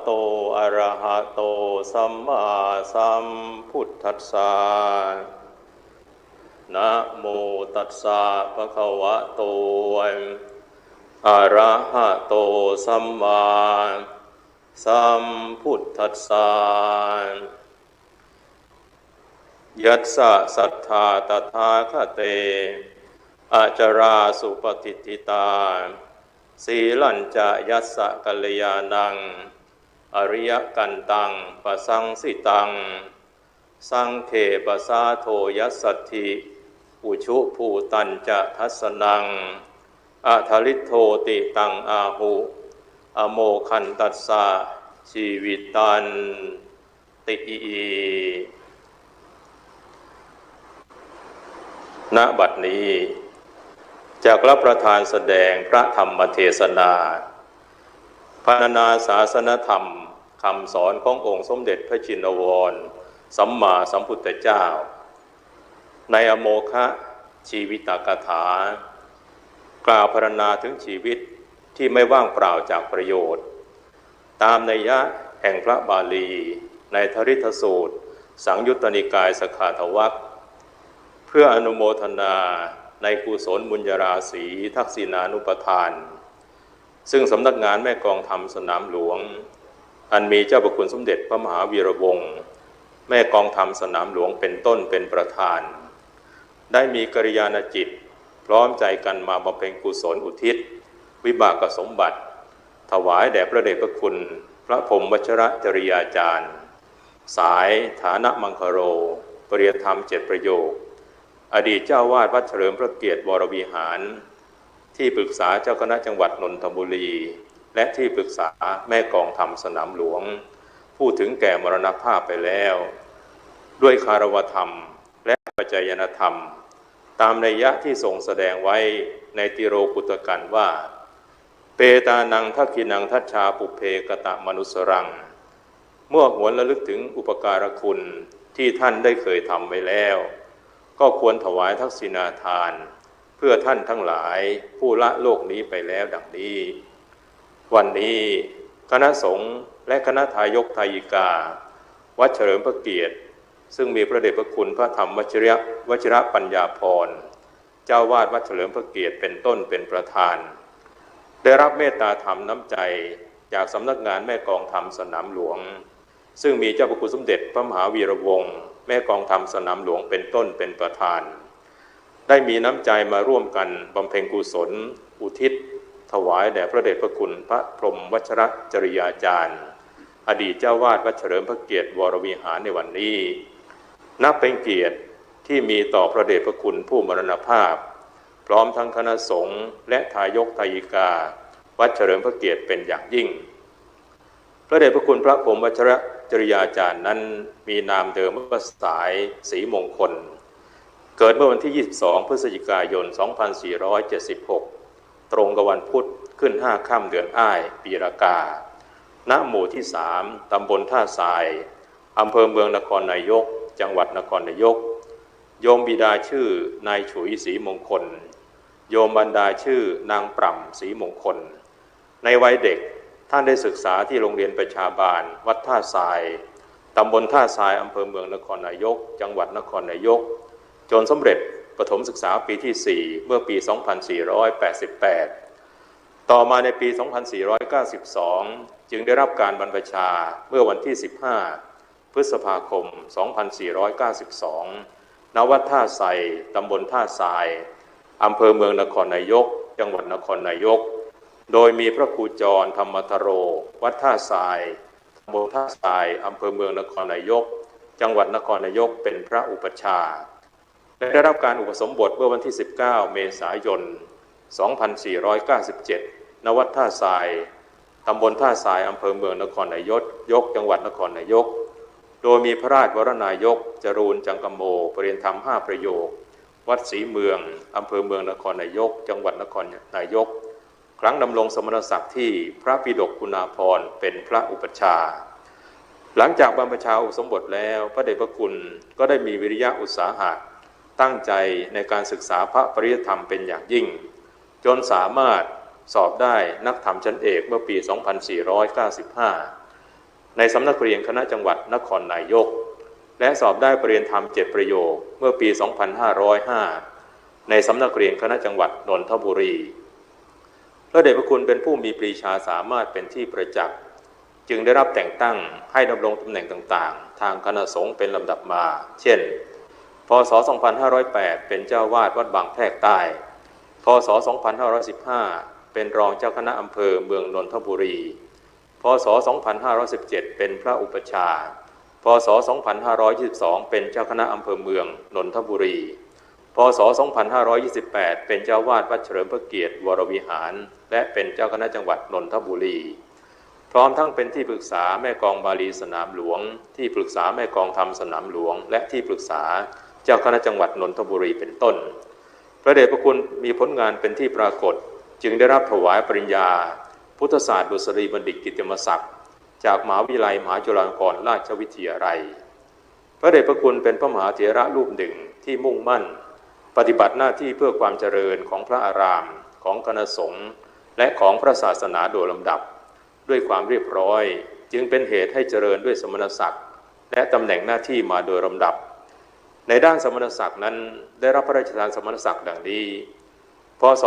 ตอะระหะโตสัมมาสัมพุทธัสสะนะโมตัสสะภะคะวะโตอะระหะโตสัมมาสัมพุทธัสสะยัสสะสัทธาตถาคเตอาจาราสุปฏิทิตาสีลัญจะยัสสะกัลยาณังอริยกันตังปะสังสิตังสังเขปสาโทยัสสัทธิอุชุภูตัญจะทัสสนังอะทลิโทติตังอาหุอโมคันตัสสะชีวิตันติณบัดนี้จากรับประทานแสดงพระธรรมเทศนาพรรณนาศาสนธรรมคำสอนขององค์สมเด็จพระชินวรสัมมาสัมพุทธเจ้าในอโมฆะชีวิตกถากล่าวพรรณนาถึงชีวิตที่ไม่ว่างเปล่าจากประโยชน์ตามนัยยะแห่งพระบาลีในทริทสูตรสังยุตตนิกายสขาทวรรคเพื่ออนุโมทนาในกุศลบุญญาราศีทักษิณานุปทานซึ่งสำนักงานแม่กองธรรมสนามหลวงอันมีเจ้าพระคุณสมเด็จพระมหาวีระวงศ์แม่กองธรรมสนามหลวงเป็นต้นเป็นประธานได้มีกัลยาณจิตพร้อมใจกันมาบำเพ็ญกุศลอุทิศวิบากสมบัติถวายแด่พระเดชพระคุณพระพรหมวชรจริยาจารย์สายฐานะมังคโรปริยธรรม7ประโยคอดีตเจ้าวาดวัดเฉลิมพระเกียรติวรวิหารที่ปรึกษาเจ้าคณะจังหวัดนนทบุรีและที่ปรึกษาแม่กองธรรมสนามหลวงผู้ถึงแก่มรณภาพไปแล้วด้วยคารวธรรมและปัจจยนธรรมตามนัยยะที่ทรงแสดงไว้ในติโรกุตกันว่าเปตานังทักขินังทัชชาปุเพกตะมนุสรังเมื่อหวนระลึกถึงอุปการคุณที่ท่านได้เคยทำไว้แล้วก็ควรถวายทักษิณาทานเพื่อท่านทั้งหลายผู้ละโลกนี้ไปแล้วดังนี้วันนี้คณะสงฆ์และคณะทายกทายิกาวัดเฉลิมพระเกียรติซึ่งมีพระเดชพระคุณพระธรรมวชิรปัญญาภรณ์เจ้าวาดวัดเฉลิมพระเกียรติเป็นต้นเป็นประธานได้รับเมตตาธรรมน้ำใจจากสำนักงานแม่กองธรรมสนามหลวงซึ่งมีเจ้าพระคุณสมเด็จพระมหาวีระวงศ์แม่กองธรรมสนามหลวงเป็นต้นเป็นประธานได้มีน้ำใจมาร่วมกันบำเพ็ญกุศลอุทิศถวายแด่พระเดชพระคุณพระพรหมวชรจริยาจารย์อดีตเจ้าวาดวัดเฉลิมพระเกียรติวรวิหารในวันนี้นับเป็นเกียรติที่มีต่อพระเดชพระคุณผู้มรณภาพพร้อมทั้งคณะสงฆ์และทายกทายิกาวัดเฉลิมพระเกียรติเป็นอย่างยิ่งพระเดชพระคุณพระพรหมวชรจริยาจารย์นั้นมีนามเดิมว่าสายศรีมงคลเกิดเมื่อวันที่22พฤศจิกายน2476ตรงกับวันพุธขึ้น5ค่ำเดือนอ้ายปีรากาณหมู่ที่3ตำบลท่าทรายอำเภอเมืองนครนายกจังหวัดนครนายกโยมบิดาชื่อนายฉุยศรีมงคลโยมบรรดาชื่อนางปร่ำศรีมงคลในวัยเด็กท่านได้ศึกษาที่โรงเรียนประชาบาลวัดท่าทรายตำบลท่าทรายอำเภอเมืองนครนายกจังหวัดนครนายกจนสำเร็จประถมศึกษาปีที่4เมื่อปี2488ต่อมาในปี2492จึงได้รับการบรรพชาเมื่อวันที่15พฤษภาคม2492ณวัดท่าไทรตำบลท่าทรายอำเภอเมืองนครนายกจังหวัดนครนายกโดยมีพระครูจรธรรมทโรวัดท่าทรายตำบลท่าทรายอำเภอเมืองนครนายกจังหวัดนครนายกเป็นพระอุปัชฌาย์และได้รับการอุปสมบทเมื่อวันที่19เมษายน2497ณวัดท่าทรายตำบลท่าทรายอำเภอเมืองนครนายกจังหวัดนครนายกโดยมีพระราชวรนายกจรูญจังกโมปริยธรรม5ประโยควัดศรีเมืองอำเภอเมืองนครนายกจังหวัดนครนายกครั้งดำรงสมณศักดิ์ที่พระปิฎกคุณาภรณ์เป็นพระอุปัชฌาย์หลังจากบรรพชาอุปสมบทแล้วพระเดชพระคุณก็ได้มีวิริยะอุตสาหะตั้งใจในการศึกษาพระปริยธรรมเป็นอย่างยิ่งจนสามารถสอบได้นักธรรมชั้นเอกเมื่อปี2495 ในสำนักเรียนคณะจังหวัดนครนายกและสอบได้ปริญญาธรรม7ประโยคเมื่อปี 2505 ในสำนักเรียนคณะจังหวัดนนทบุรีพระเดชพระคุณเป็นผู้มีปรีชาสามารถเป็นที่ประจักษ์จึงได้รับแต่งตั้งให้ดำรงตำแหน่งต่างๆทางคณะสงฆ์เป็นลำดับมาเช่นพ.ศ. 2508 เป็นเจ้าวาดวัดบางแพรกใต้พ.ศ. 2515 เป็นรองเจ้าคณะอำเภอเมืองนนทบุรีพ.ศ. 2517 เป็นพระอุปัชฌาย์พ.ศ. 2522 เป็นเจ้าคณะอำเภอเมืองนนทบุรีพ.ศ. 2528 เป็นเจ้าวาดวัดเฉลิมพระเกียรติวรวิหารและเป็นเจ้าคณะจังหวัดนนทบุรีพร้อมทั้งเป็นที่ปรึกษาแม่กองบาลีสนามหลวงที่ปรึกษาแม่กองธรรมสนามหลวงและที่ปรึกษาเจ้าคณะจังหวัดนนทบุรีเป็นต้นพระเดชพระคุณมีผลงานเป็นที่ปรากฏจึงได้รับถวายปริญญาพุทธศาสตร์ดุษฎีบัณฑิตกิตติมศักดิ์จากมหาวิทยาลัยมหาจุฬาลงกรณราชวิทยาลัยพระเดชพระคุณเป็นพระมหาเถระรูปหนึ่งที่มุ่งมั่นปฏิบัติหน้าที่เพื่อความเจริญของพระอารามของคณะสงฆ์และของพระศาสนาโดยลำดับด้วยความเรียบร้อยจึงเป็นเหตุให้เจริญด้วยสมณศักดิ์และตำแหน่งหน้าที่มาโดยลำดับในด้านสมณศักดิ์นั้นได้รับพระราชทานสมณศักดิ์ดังนี้พ.ศ.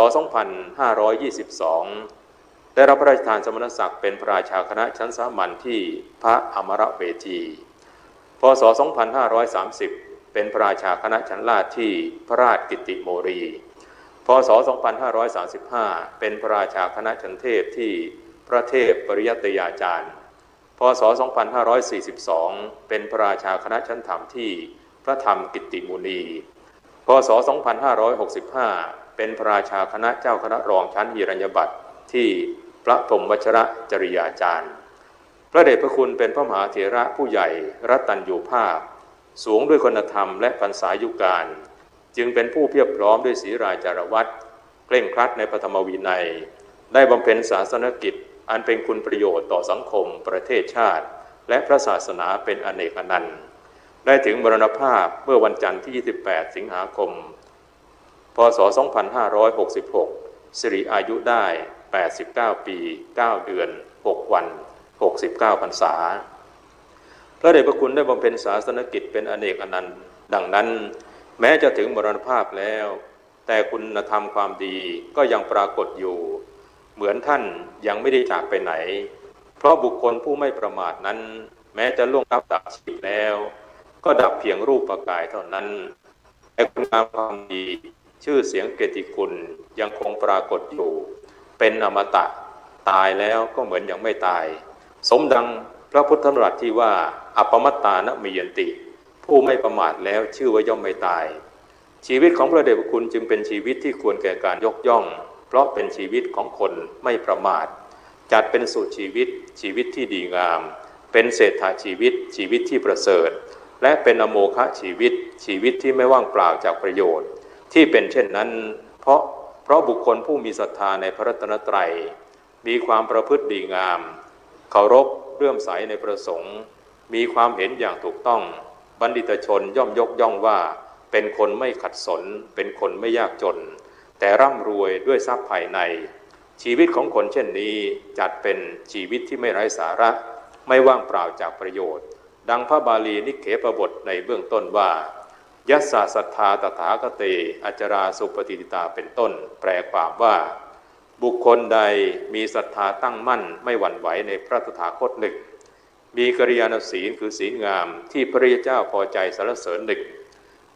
2522 ได้รับพระราชทานสมณศักดิ์เป็นพระราชาคณะชั้นสามัญที่พระอมรเวทีพ.ศ. 2530 เป็นพระราชาคณะชั้นลาภที่พระราชกิตติโมรีพ.ศ. 2535 เป็นพระราชาคณะชั้นเทพที่พระเทพปริยัตยาจารย์พ.ศ. 2542 เป็นพระราชาคณะชั้นธรรมที่พระธรรมกิตติมุนีพ.ศ. 2565 เป็นพระราชาคณะเจ้าคณะรองชั้นหิรัญญบัตรที่พระพรหมวชรจริยาจารย์พระเดชพระคุณเป็นพระมหาเถระผู้ใหญ่รัตัญญูภาพสูงด้วยคุณธรรมและพรรษายุการจึงเป็นผู้เพียบพร้อมด้วยศีลาจารวัตรเคร่งครัดในพระธรรมวินัยได้บำเพ็ญศาสนกิจอันเป็นคุณประโยชน์ต่อสังคมประเทศชาติและพระศาสนาเป็นอเนกอนันต์ได้ถึงมรณภาพเมื่อวันจันทร์ที่ 28 สิงหาคม พ.ศ. 2566 สิริอายุได้ 89 ปี 9 เดือน 6 วัน 69 พรรษาพระเดชพระคุณได้บำเพ็ญศาสนกิจเป็นอเนกอนันต์ดังนั้นแม้จะถึงมรณภาพแล้วแต่คุณธรรมความดีก็ยังปรากฏอยู่เหมือนท่านยังไม่ได้จากไปไหนเพราะบุคคลผู้ไม่ประมาทนั้นแม้จะล่วงลับดับชีวิตแล้วก็ดับเพียงรูปกายเท่านั้นแต่คุณงามความดีชื่อเสียงเกียรติคุณยังคงปรากฏอยู่เป็นอมตะตายแล้วก็เหมือนยังไม่ตายสมดังพระพุทธธรรมรัตน์ที่ว่าอัปปมัตตานะมิยันติผู้ไม่ประมาทแล้วชื่อว่าย่อมไม่ตายชีวิตของพระเดชพระคุณจึงเป็นชีวิตที่ควรแก่การยกย่องเพราะเป็นชีวิตของคนไม่ประมาทจัดเป็นสู่ชีวิตที่ดีงามเป็นเศรษฐาชีวิตที่ประเสริฐและเป็นอโมฆะชีวิตที่ไม่ว่างเปล่าจากประโยชน์ที่เป็นเช่นนั้นเพราะบุคคลผู้มีศรัทธาในพระรัตนตรัยมีความประพฤติดีงามเคารพเลื่อมใสในพระสงฆ์มีความเห็นอย่างถูกต้องบัณฑิตชนย่อมยกย่องว่าเป็นคนไม่ขัดสนเป็นคนไม่ยากจนแต่ร่ำรวยด้วยทรัพย์ภายในชีวิตของคนเช่นนี้จัดเป็นชีวิตที่ไม่ไร้สาระไม่ว่างเปล่าจากประโยชน์ดังพระบาลีนิเขปบทในเบื้องต้นว่ายัสสะศรัทธาตถาคเตอจราสุปฏิทิตาเป็นต้นแปลความว่าบุคคลใดมีศรัทธาตั้งมั่นไม่หวั่นไหวในพระตถาคตหนึ่งมีกัลยาณศีลคือศีลงามที่พระเจ้าพอใจสรรเสริญหนึ่ง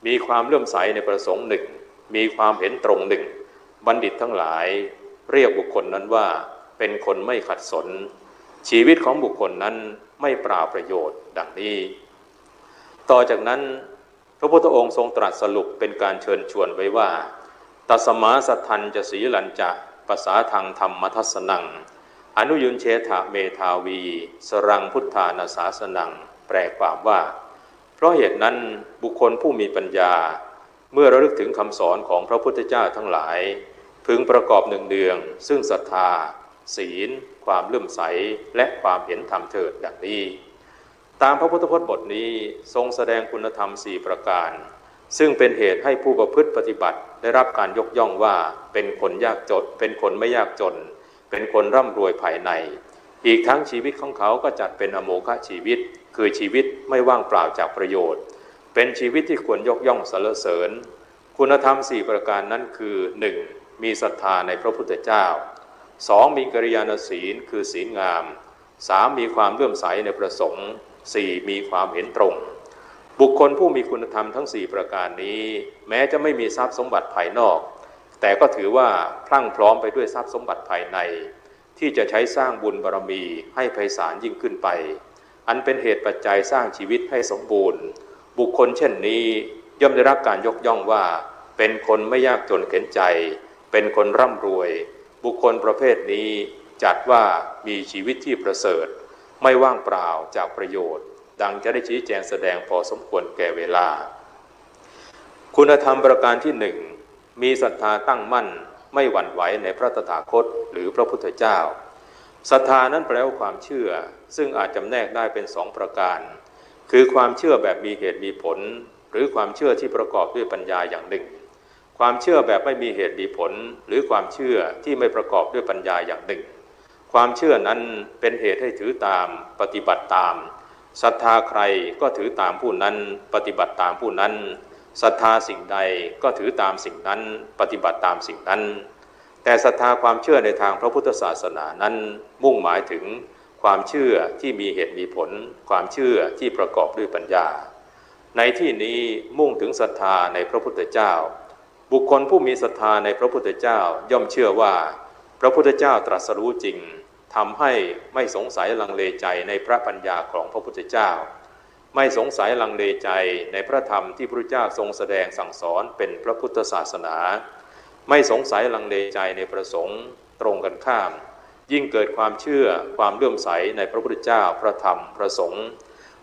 มีความเลื่อมใสในพระสงฆ์หนึ่งมีความเห็นตรงหนึ่งบัณฑิตทั้งหลายเรียกบุคคลนั้นว่าเป็นคนไม่ขัดสนชีวิตของบุคคลนั้นไม่เปล่าประโยชน์ดังนี้ต่อจากนั้นพระพุทธองค์ทรงตรัสสรุปเป็นการเชิญชวนไว้ว่าตัสมาสัทธันจะสีลัญจะภาษาทางธรรมทัสสนังอนุยุนเชถะเมธาวีสรังพุทธานาสาสนังแปลความว่าเพราะเหตุนั้นบุคคลผู้มีปัญญาเมื่อระลึกถึงคำสอนของพระพุทธเจ้าทั้งหลายพึงประกอบเนืองๆซึ่งศรัทธาศีลความเลื่อมใสและความเห็นธรรมเถิดดังนี้ตามพระพุทธพจน์บทนี้ทรงแสดงคุณธรรม4ประการซึ่งเป็นเหตุให้ผู้ประพฤติปฏิบัติได้รับการยกย่องว่าเป็นคนยากจนเป็นคนไม่ยากจนเป็นคนร่ำรวยภายใน อีกทั้งชีวิตของเขาก็จัดเป็นอโมฆะชีวิตคือชีวิตไม่ว่างเปล่าจากประโยชน์เป็นชีวิตที่ควรยกย่องสรรเสริญคุณธรรม4ประการนั้นคือ 1. มีศรัทธาในพระพุทธเจ้า 2. มีกัลยาณศีลคือศีลงาม 3. มีความเลื่อมใสในพระสงฆ์ 4. มีความเห็นตรงบุคคลผู้มีคุณธรรมทั้ง4ประการนี้แม้จะไม่มีทรัพย์สมบัติภายนอกแต่ก็ถือว่าพรั่งพร้อมไปด้วยทรัพย์สมบัติภายในที่จะใช้สร้างบุญบารมีให้ไพศาลยิ่งขึ้นไปอันเป็นเหตุปัจจัยสร้างชีวิตให้สมบูรณ์บุคคลเช่นนี้ย่อมได้รับการยกย่องว่าเป็นคนไม่ยากจนเข็ญใจเป็นคนร่ำรวยบุคคลประเภทนี้จัดว่ามีชีวิตที่ประเสริฐไม่ว่างเปล่าจากประโยชน์ดังจะได้ชี้แจงแสดงพอสมควรแก่เวลาคุณธรรมประการที่ 1มีศรัทธาตั้งมั่นไม่หวั่นไหวในพระตถาคตหรือพระพุทธเจ้าศรัทธานั้นแปลว่าความเชื่อซึ่งอาจจำแนกได้เป็น2ประการคือความเชื่อแบบมีเหตุมีผลหรือความเชื่อที่ประกอบด้วยปัญญาอย่างหนึ่งความเชื่อแบบไม่มีเหตุมีผลหรือความเชื่อที่ไม่ประกอบด้วยปัญญาอย่างหนึ่งความเชื่อนั้นเป็นเหตุให้ถือตามปฏิบัติตามศรัทธาใครก็ถือตามผู้นั้นปฏิบัติตามผู้นั้นศรัทธาสิ่งใดก็ถือตามสิ่งนั้นปฏิบัติตามสิ่งนั้นแต่ศรัทธาความเชื่อในทางพระพุทธศาสนานั้นมุ่งหมายถึงความเชื่อที่มีเหตุมีผลความเชื่อที่ประกอบด้วยปัญญาในที่นี้มุ่งถึงศรัทธาในพระพุทธเจ้าบุคคลผู้มีศรัทธาในพระพุทธเจ้าย่อมเชื่อว่าพระพุทธเจ้าตรัสรู้จริงทำให้ไม่สงสัยลังเลใจในพระปัญญาของพระพุทธเจ้าไม่สงสัยลังเลใจในพระธรรมที่พระพุทธเจ้าทรงแสดงสั่งสอนเป็นพระพุทธศาสนาไม่สงสัยลังเลใจในพระสงฆ์ตรงกันข้ามยิ่งเกิดความเชื่อความเลื่อมใสในพระพุทธเจ้าพระธรรมพระสงฆ์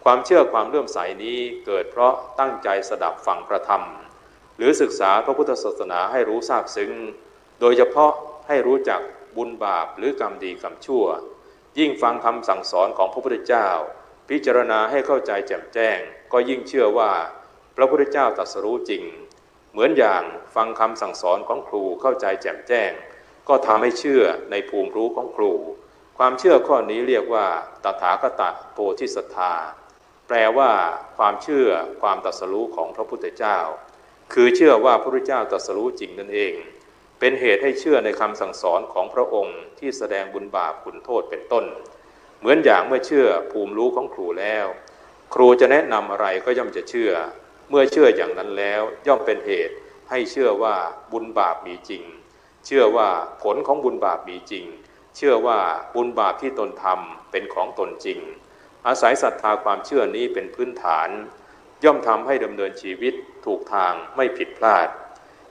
ความเชื่อความเลื่อมใสนี้เกิดเพราะตั้งใจสดับฟังพระธรรมหรือศึกษาพระพุทธศาสนาให้รู้ซาบซึ้งโดยเฉพาะให้รู้จักบุญบาปหรือกรรมดีกรรมชั่วยิ่งฟังคำสั่งสอนของพระพุทธเจ้าพิจารณาให้เข้าใจแจ่มแจ้งก็ยิ่งเชื่อว่าพระพุทธเจ้าตรัสรู้จริงเหมือนอย่างฟังคำสั่งสอนของครูเข้าใจแจ่มแจ้งก็ทำให้เชื่อในภูมิรู้ของครูความเชื่อข้อนี้เรียกว่าตถาคตโพธิศรัทธาแปลว่าความเชื่อความตรัสรู้ของพระพุทธเจ้าคือเชื่อว่าพระพุทธเจ้าตรัสรู้จริงนั่นเองเป็นเหตุให้เชื่อในคำสั่งสอนของพระองค์ที่แสดงบุญบาปคุณโทษเป็นต้นเหมือนอย่างเมื่อเชื่อภูมิรู้ของครูแล้วครูจะแนะนำอะไรก็ย่อมจะเชื่อเมื่อเชื่ออย่างนั้นแล้วย่อมเป็นเหตุให้เชื่อว่าบุญบาปมีจริงเชื่อว่าผลของบุญบาปมีจริงเชื่อว่าบุญบาปที่ตนทำเป็นของตนจริงอาศัยศรัทธาความเชื่อนี้เป็นพื้นฐานย่อมทำให้ดำเนินชีวิตถูกทางไม่ผิดพลาด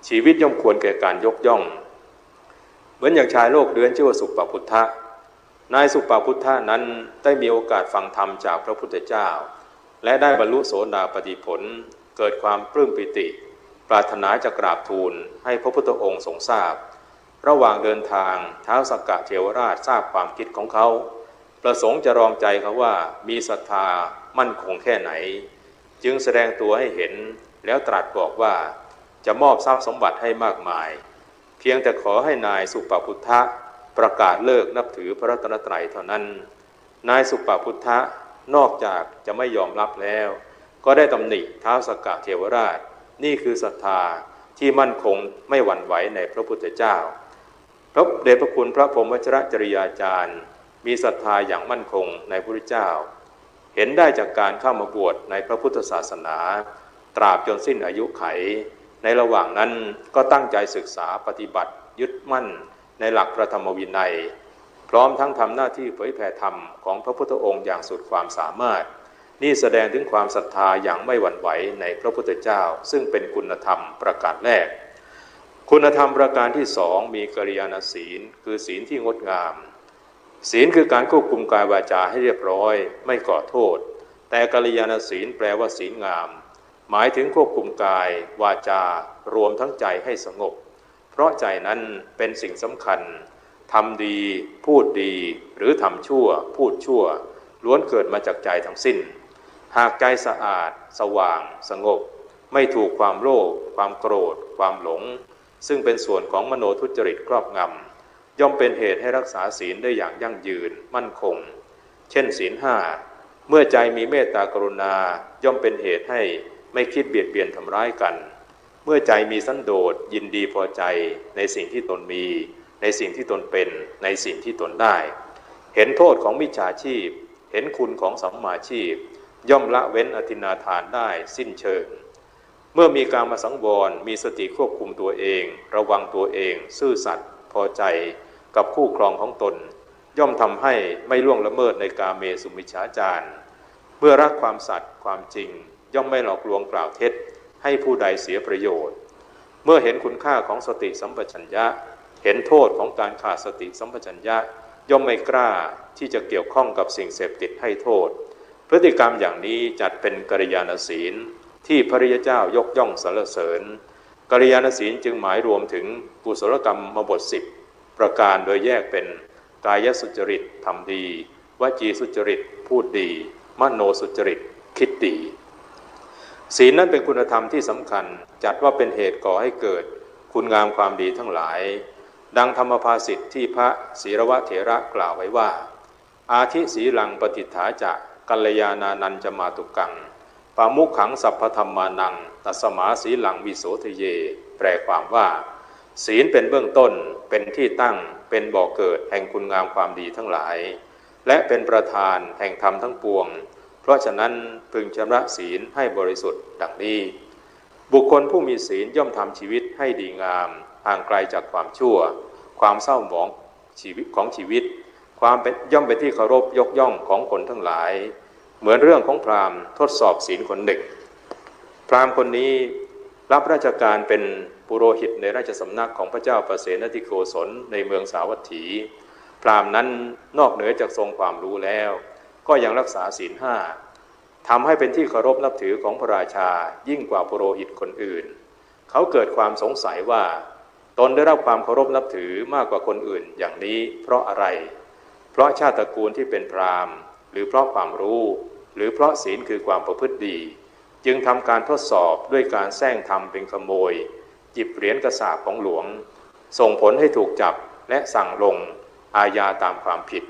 ชีวิตย่อมควรแก่การยกย่องเหมือนอย่างชายโลกเดือนชื่อว่าสุปพุทธะนายสุปพุทธะนั้นได้มีโอกาสฟังธรรมจากพระพุทธเจ้าและได้บรรลุโสดาปัตติผลเกิดความปลื้มปิติปรารถนาจะกราบทูลให้พระพุทธองค์ทรงทราบระหว่างเดินทางท้าวสักกะเทวราชทราบความคิดของเขาประสงค์จะลองใจเขาว่ามีศรัทธามั่นคงแค่ไหนจึงแสดงตัวให้เห็นแล้วตรัสบอกว่าจะมอบทรัพย์สมบัติให้มากมายเพียงแต่ขอให้นายสุปพุทธะประกาศเลิกนับถือพระรัตนตรัยเท่านั้นนายสุปพุทธะนอกจากจะไม่ยอมรับแล้วก็ได้ตำหนิท้าวสักกะเทวราชนี่คือศรัทธาที่มั่นคงไม่หวั่นไหวในพระพุทธเจ้าพระเดชพระคุณพระพรหมวชิรจริยาจารย์มีศรัทธาอย่างมั่นคงในพระพุทธเจ้าเห็นได้จากการเข้ามาบวชในพระพุทธศาสนาตราบจนสิ้นอายุไขในระหว่างนั้นก็ตั้งใจศึกษาปฏิบัติยึดมั่นในหลักพระธรรมวินัยพร้อมทั้งทำหน้าที่เผยแผ่ธรรมของพระพุทธองค์อย่างสุดความสามารถนี่แสดงถึงความศรัทธาอย่างไม่หวั่นไหวในพระพุทธเจ้าซึ่งเป็นคุณธรรมประการแรกคุณธรรมประการที่สองมีกัลยาณศีลคือศีลที่งดงามศีลคือการควบคุมกายวาจาให้เรียบร้อยไม่ก่อโทษแต่กัลยาณศีลแปลว่าศีลงามหมายถึงควบคุมกายวาจารวมทั้งใจให้สงบเพราะใจนั้นเป็นสิ่งสำคัญทำดีพูดดีหรือทำชั่วพูดชั่วล้วนเกิดมาจากใจทั้งสิ้นหากใจสะอาดสว่างสงบไม่ถูกความโลภความโกรธความหลงซึ่งเป็นส่วนของมโนทุจริตครอบง ย่อมเป็นเหตุให้รักษาศีลได้อย่างยั่งยืนมั่นคงเช่นศีลห้าเมื่อใจมีเมตตากรุณาย่อมเป็นเหตุให้ไม่คิดเบียดเบียนทำร้ายกันเมื่อใจมีสันโดษยินดีพอใจในสิ่งที่ตนมีในสิ่งที่ตนเป็นในสิ่งที่ตนได้เห็นโทษของมิจฉาชีพเห็นคุณของสัมมาชีพย่อมละเว้นอธินาทานได้สิ้นเชิงเมื่อมีการมาสังวรมีสติควบคุมตัวเองระวังตัวเองซื่อสัตย์พอใจกับคู่ครองของตนย่อมทำให้ไม่ล่วงละเมิดในกาเมสุมิจฉาจารเมื่อรักความสัตย์ความจริงย่อมไม่หลอกลวงกล่าวเท็จให้ผู้ใดเสียประโยชน์เมื่อเห็นคุณค่าของสติสัมปชัญญะเห็นโทษของการขาดสติสัมปชัญญะย่อมไม่กล้าที่จะเกี่ยวข้องกับสิ่งเสพติดให้โทษพฤติกรรมอย่างนี้จัดเป็นกัลยาณศีลที่พระริยเจ้ายกย่องสรรเสริญกัลยาณศีลจึงหมายรวมถึงกุศลกรรมบท10ประการโดยแยกเป็นกายสุจริตทำดีวจีสุจริตพูดดีมโนสุจริตคิดดีศีลนั้นเป็นคุณธรรมที่สำคัญจัดว่าเป็นเหตุก่อให้เกิดคุณงามความดีทั้งหลายดังธรรมภาษิตที่พระศีรวะเถระกล่าวไว้ว่าอาทิศีลังปฏิฐาจะกัลยาณานันจะมาตุกังปามุขขังสัพพธรรมานังตัสมาศีลังวิโสทะเยแปลความว่าศีลเป็นเบื้องต้นเป็นที่ตั้งเป็นบ่อเกิดแห่งคุณงามความดีทั้งหลายและเป็นประธานแห่งธรรมทั้งปวงเพราะฉะนั้นพึงชำระศีลให้บริสุทธิ์ดังนี้บุคคลผู้มีศีลย่อมทำชีวิตให้ดีงามห่างไกลจากความชั่วความเศร้าหมองชีวิตของชีวิตความเป็นย่อมเป็นที่เคารพยกย่องของคนทั้งหลายเหมือนเรื่องของพราหมณ์ทดสอบศีลคนหนึ่งพราหมณ์คนนี้รับราชการเป็นปุโรหิตในราชสำนักของพระเจ้าประเสนทิโกศลในเมืองสาวัตถีพราหมณ์นั้นนอกเหนือจากทรงความรู้แล้วก็ยังรักษาศีลห้าทำให้เป็นที่เคารพนับถือของพระราชายิ่งกว่าปุโรหิตคนอื่นเขาเกิดความสงสัยว่าตนได้รับความเคารพนับถือมากกว่าคนอื่นอย่างนี้เพราะอะไรเพราะชาติตระกูลที่เป็นพราหมณ์หรือเพราะความรู้หรือเพราะศีลคือความประพฤติดีจึงทำการทดสอบด้วยการแซงทำเป็นขโมยจิบเหรียญกระสาบของหลวงส่งผลให้ถูกจับและสั่งลงอาญาตามความผิด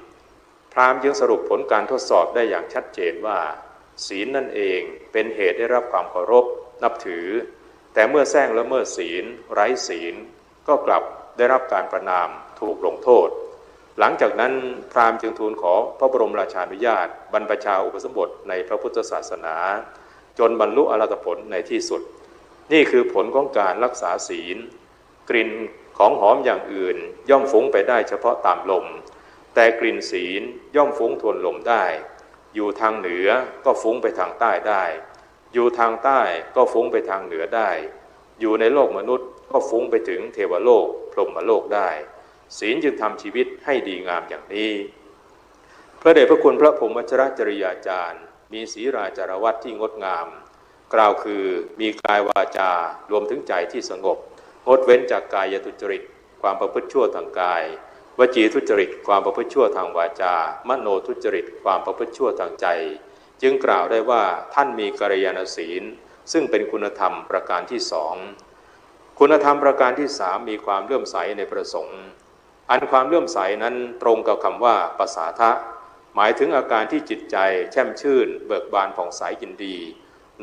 พราหมณ์จึงสรุปผลการทดสอบได้อย่างชัดเจนว่าศีลนั่นเองเป็นเหตุได้รับความเคารพนับถือแต่เมื่อแซงละเมิดศีลไร้ศีลก็กลับได้รับการประณามถูกลงโทษหลังจากนั้นพราหมณ์จึงทูลขอพระบรมราชานุญาตบรรพชาอุปสมบทในพระพุทธศาสนาจนบรรลุอรหัตผลในที่สุดนี่คือผลของการรักษาศีลกลิ่นของหอมอย่างอื่นย่อมฟุ้งไปได้เฉพาะตามลมแต่กลิ่นศีลย่อมฟุ้งทวนลมได้อยู่ทางเหนือก็ฟุ้งไปทางใต้ได้อยู่ทางใต้ก็ฟุ้งไปทางเหนือได้อยู่ในโลกมนุษย์ก็ฟุ้งไปถึงเทวโลกพรหมโลกได้ศีลจึงทำชีวิตให้ดีงามอย่างนี้พระเดชพระคุณพระพรหมวชิรจริยาจารย์มีศีราจารวัตที่งดงามกล่าวคือมีกายวาจารวมถึงใจที่สงบงดเว้นจากกายทุจริตความประพฤติชั่วทางกายวจีทุจริตความประพฤติชั่วทางวาจามโนทุจริตความประพฤติชั่วทางใจจึงกล่าวได้ว่าท่านมีกัลยาณศีลซึ่งเป็นคุณธรรมประการที่สองคุณธรรมประการที่สามมีความเลื่อมใสในพระสงฆ์อันความเลื่อมใสนั้นตรงกับคำว่าปสาทะหมายถึงอาการที่จิตใจแช่มชื่นเบิกบานผ่องใสยินดี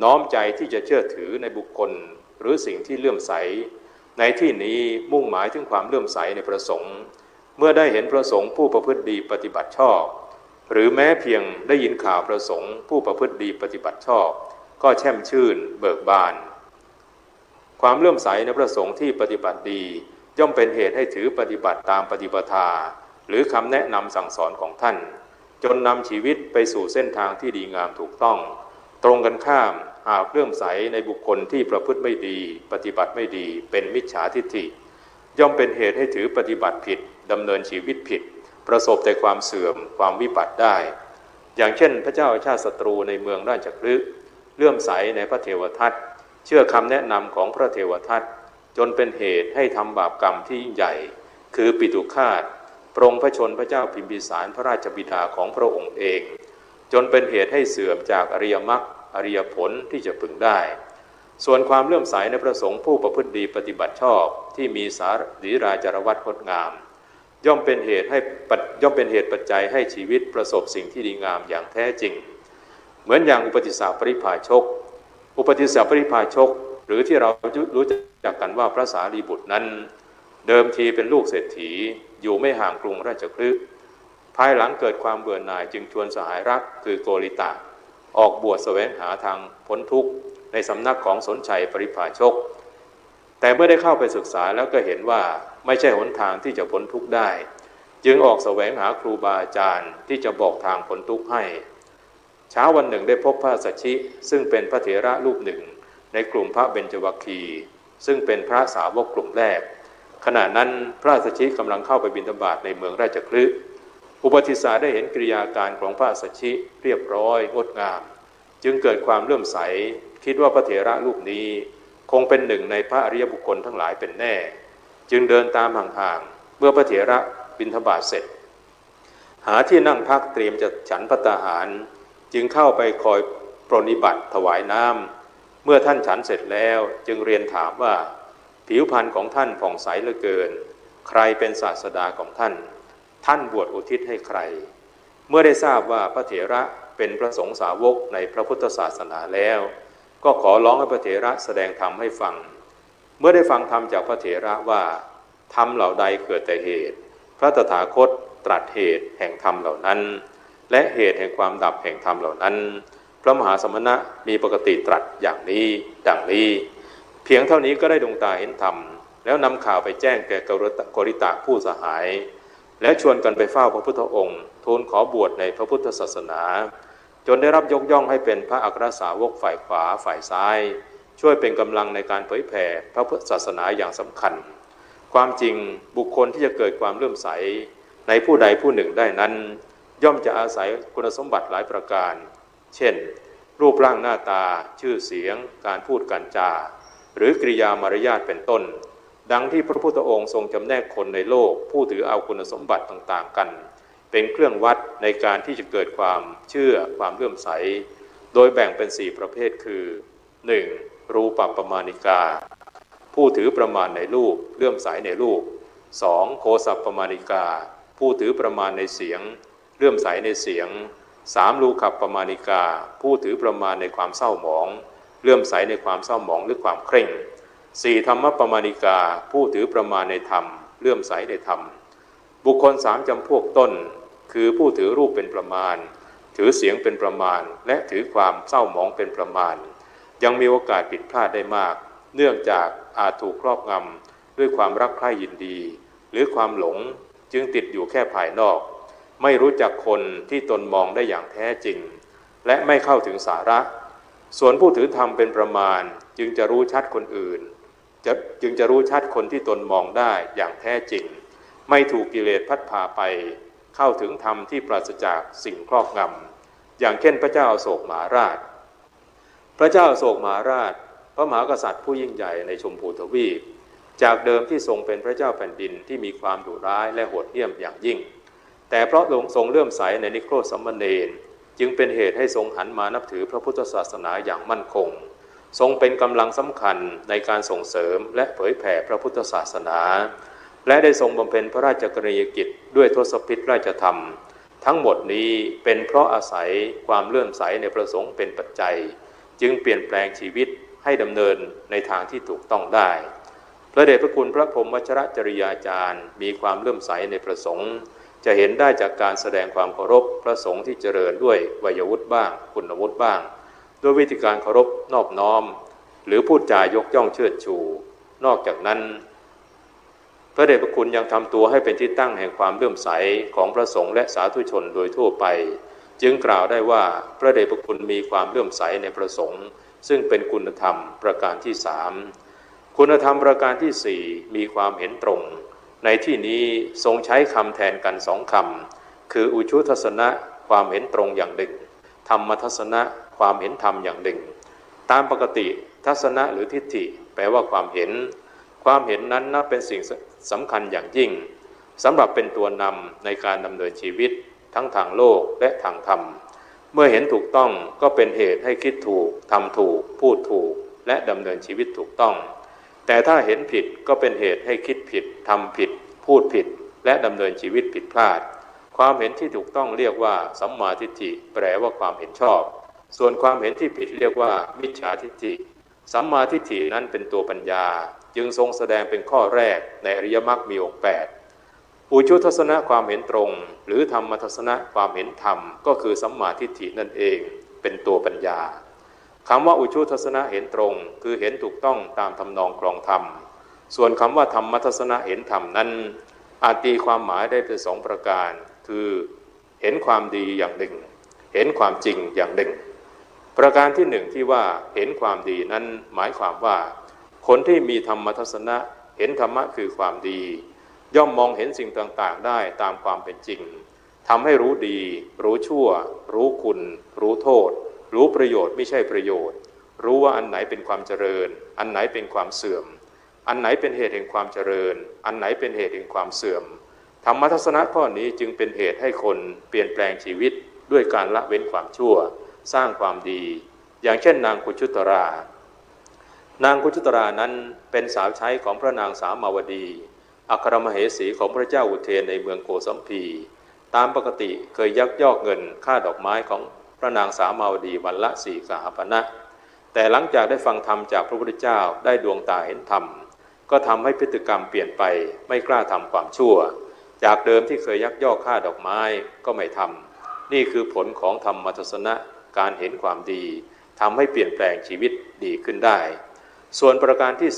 น้อมใจที่จะเชื่อถือในบุคคลหรือสิ่งที่เลื่อมใสในที่นี้มุ่งหมายถึงความเลื่อมใสในพระสงฆ์เมื่อได้เห็นพระสงฆ์ผู้ประพฤติดีปฏิบัติชอบหรือแม้เพียงได้ยินข่าวพระสงฆ์ผู้ประพฤติดีปฏิบัติชอบก็แช่มชื่นเบิกบานความเลื่อมใสในพระสงฆ์ที่ปฏิบัติดีย่อมเป็นเหตุให้ถือปฏิบัติตามปฏิปทาหรือคำแนะนำสั่งสอนของท่านจนนำชีวิตไปสู่เส้นทางที่ดีงามถูกต้องตรงกันข้ามหากเลื่อมใสในบุคคลที่ประพฤติไม่ดีปฏิบัติไม่ดีเป็นมิจฉาทิฏฐิย่อมเป็นเหตุให้ถือปฏิบัติผิดดำเนินชีวิตผิดประสบแต่ความเสื่อมความวิบัติได้อย่างเช่นพระเจ้าอาชาติศัตรูในเมืองราชคฤห์เลื่อมใสในพระเทวทัตเชื่อคำแนะนำของพระเทวทัตจนเป็นเหตุให้ทำบาปกรรมที่ยิ่งใหญ่คือปิตุฆาตปรงพระชนพระเจ้าพิมพิสารพระราชบิดาของพระองค์เองจนเป็นเหตุให้เสื่อมจากอริยมรรคอริยผลที่จะพึงได้ส่วนความเลื่อมใสในพระสงฆ์ผู้ประพฤติดีปฏิบัติชอบที่มีศีราจารวัตรงดงาม ย่อมเป็นเหตุปัจจัยให้ชีวิตประสบสิ่งที่ดีงามอย่างแท้จริงเหมือนอย่างอุปติสสะปริภาชกหรือที่เรารู้จักกันว่าพระสารีบุตรนั้นเดิมทีเป็นลูกเศรษฐีอยู่ไม่ห่างกรุงราชคฤห์ภายหลังเกิดความเบื่อหน่ายจึงชวนสหายรักคือโกริตะออกบวชแสวงหาทางพ้นทุกข์ในสำนักของสนชัยปริภาชกแต่เมื่อได้เข้าไปศึกษาแล้วก็เห็นว่าไม่ใช่หนทางที่จะพ้นทุกข์ได้จึงออกแสวงหาครูบาอาจารย์ที่จะบอกทางพ้นทุกข์ให้เช้าวันหนึ่งได้พบพระสัชชิซึ่งเป็นพระเถระรูปหนึ่งในกลุ่มพระเบญจวัคคีย์ซึ่งเป็นพระสาวกกลุ่มแรกขณะนั้นพระสัชชิกำลังเข้าไปบิณฑบาตในเมืองราชคฤห์อุปติสสะได้เห็นกิริยาการของพระสัชชิเรียบร้อยงดงามจึงเกิดความเลื่อมใสคิดว่าพระเถระรูปนี้คงเป็นหนึ่งในพระอริยบุคคลทั้งหลายเป็นแน่จึงเดินตามห่างๆเมื่อพระเถระบิณฑบาตเสร็จหาที่นั่งพักเตรียมจะฉันภัตตาหารจึงเข้าไปคอยปรนนิบัติถวายน้ำเมื่อท่านฉันเสร็จแล้วจึงเรียนถามว่าผิวพรรณของท่านผ่องใสเหลือเกินใครเป็นศาสดาของท่านบวชอุทิศให้ใครเมื่อได้ทราบว่าพระเถระเป็นพระสงฆ์สาวกในพระพุทธศาสนาแล้วก็ขอร้องให้พระเถระแสดงธรรมให้ฟังเมื่อได้ฟังธรรมจากพระเถระว่าธรรมเหล่าใดเกิดแต่เหตุพระตถาคตตรัสเหตุแห่งธรรมเหล่านั้นและเหตุแห่งความดับแห่งธรรมเหล่านั้นพระมหาสมณะมีปกติตรัสอย่างนี้ดังนี้เพียงเท่านี้ก็ได้ดวงตาเห็นธรรมแล้วนำข่าวไปแจ้งแก่โกริตะผู้สหายและชวนกันไปเฝ้าพระพุทธองค์ทูลขอบวชในพระพุทธศาสนาจนได้รับยกย่องให้เป็นพระอัครสาวกฝ่ายขวาฝ่ายซ้ายช่วยเป็นกำลังในการเผยแผ่พระพุทธศาสนาอย่างสำคัญความจริงบุคคลที่จะเกิดความเลื่อมใสในผู้ใดผู้หนึ่งได้นั้นย่อมจะอาศัยคุณสมบัติหลายประการเช่นรูปร่างหน้าตาชื่อเสียงการพูดการจาหรือกริยามารยาทเป็นต้นดังที่พระพุทธองค์ทรงจำแนกคนในโลกผู้ถือเอาคุณสมบัติต่างๆกันเป็นเครื่องวัดในการที่จะเกิดความเชื่อความเลื่อมใสโดยแบ่งเป็น4ประเภทคือ 1. รูปประมาณิกาผู้ถือประมาณในรูปเลื่อมใสในรูป 2. โคสัพประมาณิกาผู้ถือประมาณในเสียงเลื่อมใสในเสียง 3. ลูคัปประมาณิกาผู้ถือประมาณในความเศร้าหมองเลื่อมใสในความเศร้าหมองหรือความเคร่ง 4. ธรรมประมาณิกาผู้ถือประมาณในธรรมเลื่อมใสในธรรมบุคคล3จำพวกต้นคือผู้ถือรูปเป็นประมาณถือเสียงเป็นประมาณและถือความเศร้าหมองเป็นประมาณยังมีโอกาสผิดพลาดได้มากเนื่องจากอาจถูกครอบงำด้วยความรักใคร่ยินดีหรือความหลงจึงติดอยู่แค่ภายนอกไม่รู้จักคนที่ตนมองได้อย่างแท้จริงและไม่เข้าถึงสาระส่วนผู้ถือธรรมเป็นประมาณจึงจะรู้ชัดคนอื่นจึงจะรู้ชัดคนที่ตนมองได้อย่างแท้จริงไม่ถูกกิเลสพัดพาไปเข้าถึงธรรมที่ปราศจากสิ่งครอบงำอย่างเช่นพระเจ้าอโศกมหาราชพระเจ้าอโศกมหาราชพระมหากษัตริย์ผู้ยิ่งใหญ่ในชมพูทวีปจากเดิมที่ทรงเป็นพระเจ้าแผ่นดินที่มีความดุร้ายและโหดเหี้ยมอย่างยิ่งแต่เพราะทรงเลื่อมใสในนิโครธสามเณรจึงเป็นเหตุให้ทรงหันมานับถือพระพุทธศาสนาอย่างมั่นคงทรงเป็นกำลังสำคัญในการส่งเสริมและเผยแผ่พระพุทธศาสนาและได้ทรงบำเพ็ญพระราชกรณียกิจด้วยทศพิธราชธรรมทั้งหมดนี้เป็นเพราะอาศัยความเลื่อมใสในพระสงฆ์เป็นปัจจัยจึงเปลี่ยนแปลงชีวิตให้ดำเนินในทางที่ถูกต้องได้พระเดชพระคุณพระพรหมวชรจริยาจารย์มีความเลื่อมใสในพระสงฆ์จะเห็นได้จากการแสดงความเคารพพระสงฆ์ที่เจริญด้วยวัยวุฒิบ้างคุณวุฒิบ้างด้วยวิธีการเคารพนอบน้อมหรือพูดจายกย่องเชิดชูนอกจากนั้นพระเดชพระคุณยังทำตัวให้เป็นที่ตั้งแห่งความเลื่อมใสของพระสงฆ์และสาธุชนโดยทั่วไปจึงกล่าวได้ว่าพระเดชพระคุณมีความเลื่อมใสในพระสงฆ์ซึ่งเป็นคุณธรรมประการที่3คุณธรรมประการที่4มีความเห็นตรงในที่นี้ทรงใช้คำแทนกัน2คำคืออุชุทัสนะความเห็นตรงอย่างหนึ่งธรรมทัศนะความเห็นธรรมอย่างหนึ่งตามปกติทัศนะหรือทิฏฐิแปลว่าความเห็นนั้นนับเป็นสิ่งสำคัญอย่างยิ่งสำหรับเป็นตัวนำในการดำเนินชีวิตทั้งทางโลกและทางธรรมเมื่อเห็นถูกต้องก็เป็นเหตุให้คิดถูกทำถูกพูดถูกและดำเนินชีวิตถูกต้องแต่ถ้าเห็นผิดก็เป็นเหตุให้คิดผิดทำผิดพูดผิด และดำเนินชีวิตผิดพลาดความเห็นที่ถูกต้องเรียกว่าสัมมาทิฏฐิแปลว่าความเห็นชอบส่วนความเห็นที่ผิดเรียกว่ามิจฉาทิฏฐิสัมมาทิฏฐินั้นเป็นตัวปัญญาจึงทรงแสดงเป็นข้อแรกในอริยมรรคมีองค์8อุชุทัศนะความเห็นตรงหรือธรรมทัศนะความเห็นธรรมก็คือสัมมาทิฏฐินั่นเองเป็นตัวปัญญาคำว่าอุชุทัศนะเห็นตรงคือเห็นถูกต้องตามทำนองครองธรรมส่วนคำว่าธรรมทัศนะเห็นธรรมนั้นอาจตีความหมายได้เป็น2ประการคือเห็นความดีอย่างหนึ่งเห็นความจริงอย่างหนึ่งประการที่1ที่ว่าเห็นความดีนั้นหมายความว่าคนที่มีธรรมทัศนะเห็นธรรมะคือความดีย่อมมองเห็นสิ่งต่างๆได้ตามความเป็นจริงทำให้รู้ดีรู้ชั่วรู้คุณรู้โทษรู้ประโยชน์ไม่ใช่ประโยชน์รู้ว่าอันไหนเป็นความเจริญอันไหนเป็นความเสื่อมอันไหนเป็นเหตุแห่งความเจริญอันไหนเป็นเหตุแห่งความเสื่อมธรรมทัศนะข้อนี้จึงเป็นเหตุให้คนเปลี่ยนแปลงชีวิตด้วยการละเว้นความชั่วสร้างความดีอย่างเช่นนางกุชุตรานางกุชุตรานั้นเป็นสาวใช้ของพระนางสามาวดีอัครมเหสีของพระเจ้าอุเทนในเมืองโกสัมพีตามปกติเคยยักยอกเงินค่าดอกไม้ของพระนางสามาวดีวันละ4 กหปณะแต่หลังจากได้ฟังธรรมจากพระพุทธเจ้าได้ดวงตาเห็นธรรมก็ทำให้พฤติกรรมเปลี่ยนไปไม่กล้าทำความชั่วจากเดิมที่เคยยักยอกค่าดอกไม้ก็ไม่ทำนี่คือผลของธรรมทัศนะการเห็นความดีทำให้เปลี่ยนแปลงชีวิตดีขึ้นได้ส่วนประการที่